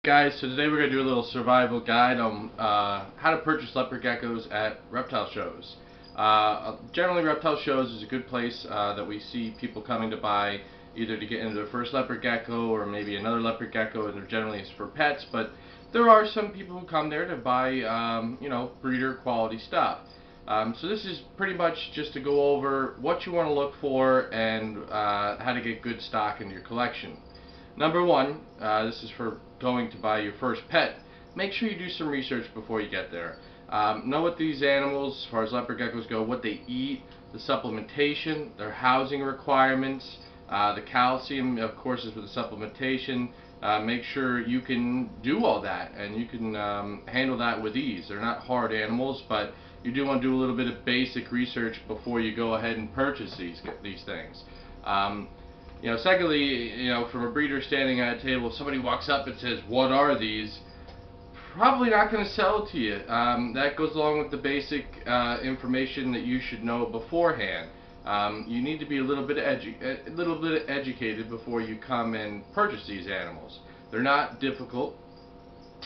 Guys, so today we're going to do a little survival guide on how to purchase leopard geckos at reptile shows. Generally, reptile shows is a good place that we see people coming to buy either to get into their first leopard gecko or maybe another leopard gecko, and they're generally it's for pets, but there are some people who come there to buy breeder quality stuff. So this is pretty much just to go over what you want to look for and how to get good stock into your collection. Number one, this is for going to buy your first pet. Make sure you do some research before you get there. Know what these animals, as far as leopard geckos go, what they eat, the supplementation, their housing requirements, the calcium, of course, is for the supplementation. Make sure you can do all that and you can handle that with ease. They're not hard animals, but you do want to do a little bit of basic research before you go ahead and purchase these things. Secondly, from a breeder standing at a table, if somebody walks up and says, "What are these?" Probably not going to sell it to you. That goes along with the basic information that you should know beforehand. You need to be a little bit educated before you come and purchase these animals. They're not difficult.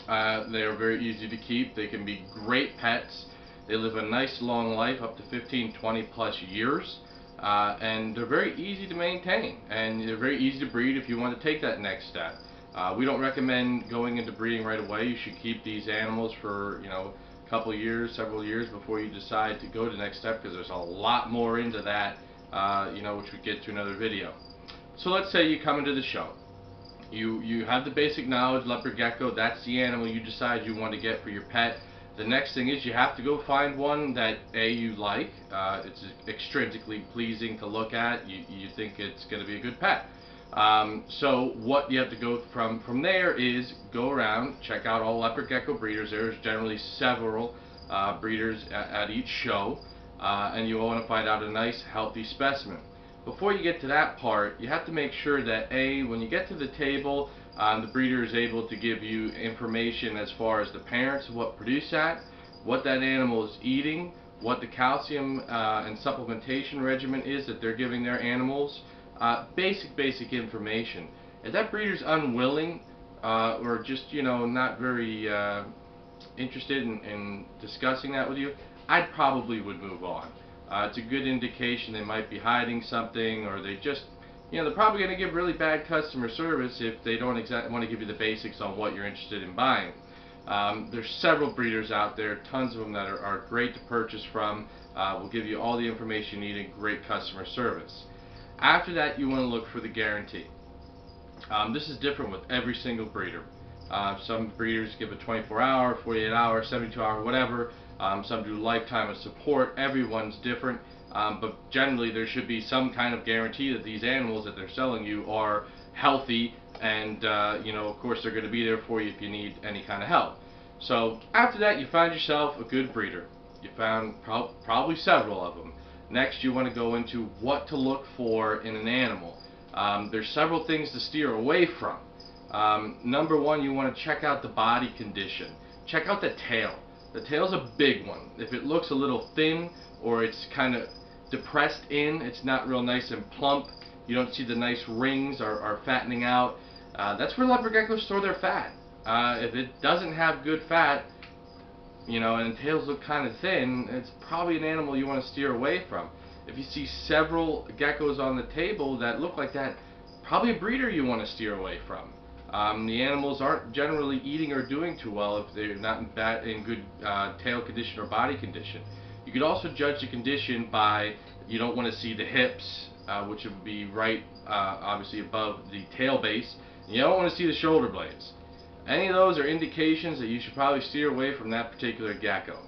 They are very easy to keep. They can be great pets. They live a nice long life, up to 15, 20 plus years. And they're very easy to maintain, and they're very easy to breed if you want to take that next step. We don't recommend going into breeding right away. You should keep these animals for a couple years, several years before you decide to go to the next step, because there's a lot more into that, which we get to another video. So let's say you come into the show. You have the basic knowledge, leopard gecko, that's the animal you decide you want to get for your pet. The next thing is you have to go find one that you like, it's extrinsically pleasing to look at, you think it's going to be a good pet. So what you have to go from there is go around, check out all leopard gecko breeders. There's generally several breeders at each show, and you want to find out a nice healthy specimen. Before you get to that part, you have to make sure that when you get to the table, the breeder is able to give you information as far as the parents, what produce that, what that animal is eating, what the calcium and supplementation regimen is that they're giving their animals. Basic information. If that breeder's unwilling or just not very interested in discussing that with you, I probably would move on. It's a good indication they might be hiding something, or they just they're probably going to give really bad customer service if they don't exactly want to give you the basics on what you're interested in buying. There's several breeders out there, tons of them that are great to purchase from, will give you all the information you need and great customer service. After that, you want to look for the guarantee. This is different with every single breeder. Some breeders give a 24-hour, 48-hour, 72-hour, whatever. Some do lifetime of support. Everyone's different. But generally there should be some kind of guarantee that these animals that they're selling you are healthy, and of course they're going to be there for you if you need any kind of help. So after that, you find yourself a good breeder. You found probably several of them. Next, you want to go into what to look for in an animal. There's several things to steer away from. Number one, you want to check out the body condition. Check out the tail. The tail's a big one. If it looks a little thin, or it's kind of depressed in, it's not real nice and plump, you don't see the nice rings are fattening out, that's where leopard geckos store their fat. If it doesn't have good fat, and the tails look kind of thin, it's probably an animal you want to steer away from. If you see several geckos on the table that look like that, probably a breeder you want to steer away from. The animals aren't generally eating or doing too well if they're not in good tail condition or body condition. You could also judge the condition by, you don't want to see the hips, which would be right obviously above the tail base. And you don't want to see the shoulder blades. Any of those are indications that you should probably steer away from that particular gecko.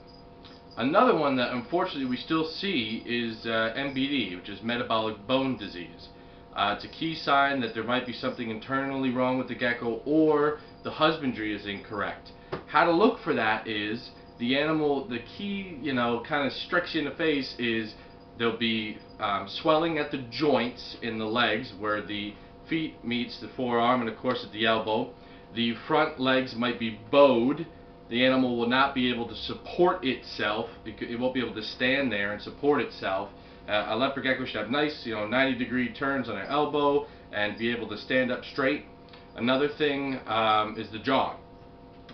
Another one that unfortunately we still see is MBD, which is metabolic bone disease. It's a key sign that there might be something internally wrong with the gecko, or the husbandry is incorrect. How to look for that is the animal, the key, kind of strikes you in the face is there'll be swelling at the joints in the legs where the feet meets the forearm, and of course at the elbow. The front legs might be bowed. The animal will not be able to support itself. It won't be able to stand there and support itself. A leopard gecko should have nice, 90-degree turns on their elbow and be able to stand up straight. Another thing is the jaw.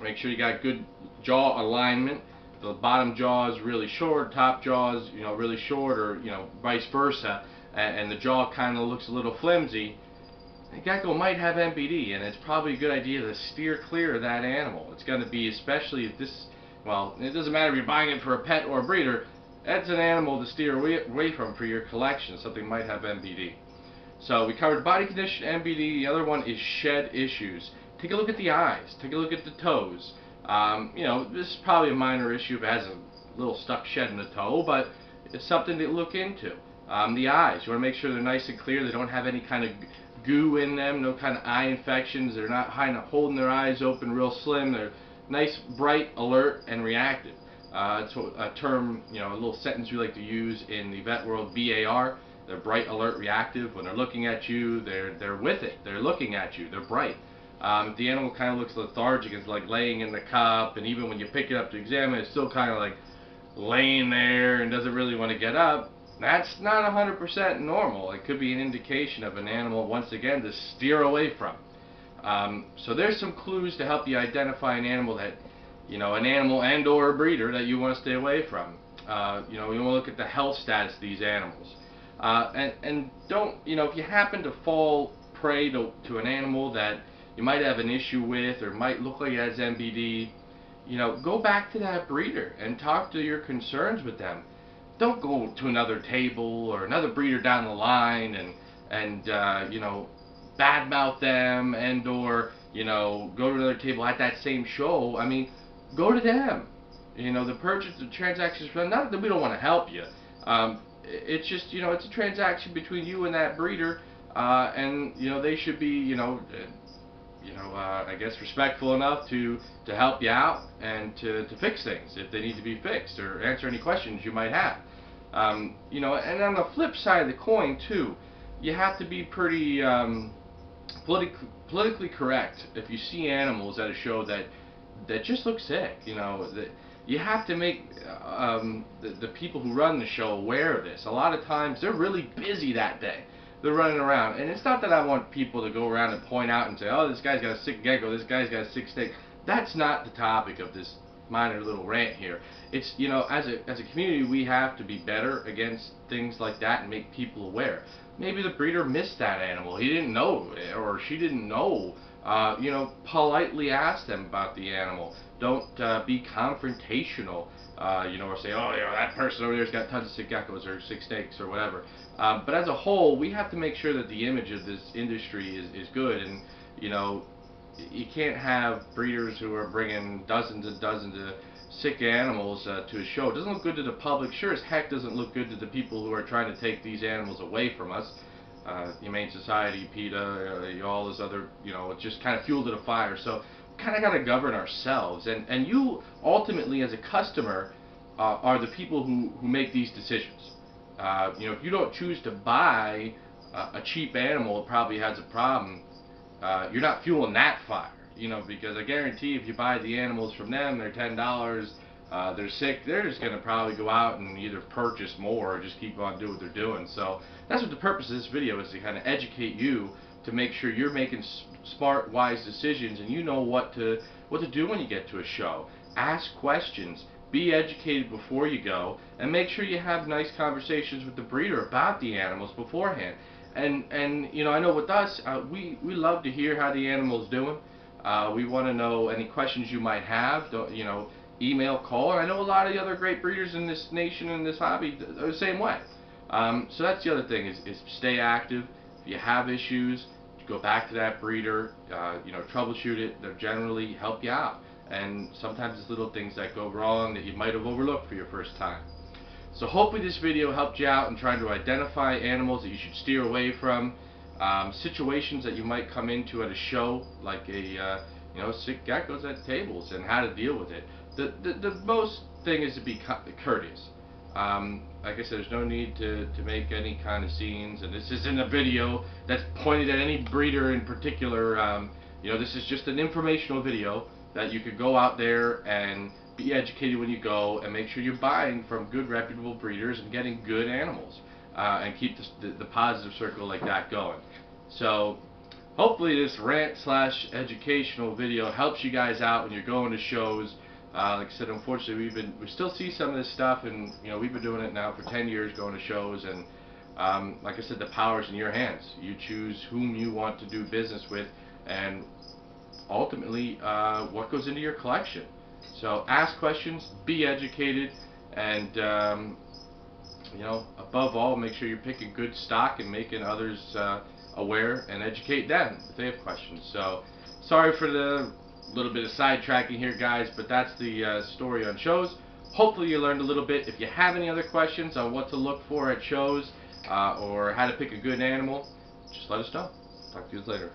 Make sure you got good jaw alignment. The bottom jaw is really short, top jaw is really short, or vice versa, and the jaw kind of looks a little flimsy. A gecko might have MBD, and it's probably a good idea to steer clear of that animal. It's going to be, especially if this, well, it doesn't matter if you're buying it for a pet or a breeder, that's an animal to steer away from for your collection. Something might have MBD. So we covered body condition, MBD. The other one is shed issues. Take a look at the eyes. Take a look at the toes. This is probably a minor issue if it has a little stuck shed in the toe, but it's something to look into. The eyes, you want to make sure they're nice and clear. They don't have any kind of goo in them, no kind of eye infections. They're not holding their eyes open real slim. They're nice, bright, alert, and reactive. It's a term, a little sentence we like to use in the vet world, BAR. They're bright, alert, reactive. When they're looking at you, they're with it. They're looking at you. They're bright. If the animal kind of looks lethargic, it's like laying in the cup, and even when you pick it up to examine it, it's still kind of like laying there and doesn't really want to get up. That's not 100% normal. It could be an indication of an animal, once again, to steer away from. So there's some clues to help you identify an animal that, an animal and or a breeder that you want to stay away from. You want to look at the health status of these animals. And don't, if you happen to fall prey to an animal that you might have an issue with or might look like it has MBD, go back to that breeder and talk to your concerns with them. Don't go to another table or another breeder down the line and badmouth them and or go to another table at that same show. I mean, go to them. The transactions, not that we don't want to help you. It's just it's a transaction between you and that breeder, and they should be I guess respectful enough to help you out and to fix things if they need to be fixed or answer any questions you might have. And on the flip side of the coin too, you have to be pretty politically correct if you see animals at a show that just look sick. You have to make the people who run the show aware of this. A lot of times they're really busy that day. They're running around, and it's not that I want people to go around and point out and say, oh, this guy's got a sick gecko, this guy's got a sick snake. That's not the topic of this minor little rant here. It's, as a community, we have to be better against things like that and make people aware. Maybe the breeder missed that animal. He didn't know, or she didn't know. Politely ask them about the animal. Don't be confrontational, or say, oh, that person over there's got tons of sick geckos or sick snakes or whatever. But as a whole, we have to make sure that the image of this industry is good, and you can't have breeders who are bringing dozens and dozens of sick animals to a show. It doesn't look good to the public. Sure as heck doesn't look good to the people who are trying to take these animals away from us. Humane Society, PETA, all this other, it's just kind of fuel to the fire. So we kind of got to govern ourselves. And you, ultimately, as a customer, are the people who make these decisions. If you don't choose to buy a cheap animal that probably has a problem, you're not fueling that fire. Because I guarantee if you buy the animals from them, they're $10, they're sick, they're just going to probably go out and either purchase more or just keep on doing what they're doing. So that's what the purpose of this video is, to kind of educate you to make sure you're making smart, wise decisions, and you know what to do when you get to a show. Ask questions. Be educated before you go, and make sure you have nice conversations with the breeder about the animals beforehand. And I know with us, we love to hear how the animal's doing. We want to know any questions you might have. Don't, email, call. I know a lot of the other great breeders in this nation and this hobby are the same way. So that's the other thing is stay active. If you have issues, go back to that breeder. Troubleshoot it. They'll generally help you out. And sometimes it's little things that go wrong that you might have overlooked for your first time. So hopefully this video helped you out in trying to identify animals that you should steer away from, situations that you might come into at a show, like sick geckos at tables, and how to deal with it. The most thing is to be courteous. Like I said, there's no need to make any kind of scenes, and this isn't a video that's pointed at any breeder in particular. This is just an informational video that you could go out there and be educated when you go, and make sure you're buying from good, reputable breeders and getting good animals, and keep the positive circle like that going. So hopefully this rant slash educational video helps you guys out when you're going to shows. Like I said, unfortunately we still see some of this stuff, and we've been doing it now for 10 years going to shows, and like I said, the power's in your hands. You choose whom you want to do business with, and ultimately what goes into your collection. So ask questions, be educated, and above all, make sure you're picking good stock and making others aware, and educate them if they have questions. So sorry for the little bit of sidetracking here, guys, but that's the story on shows. Hopefully you learned a little bit. If you have any other questions on what to look for at shows or how to pick a good animal, just let us know. Talk to you later.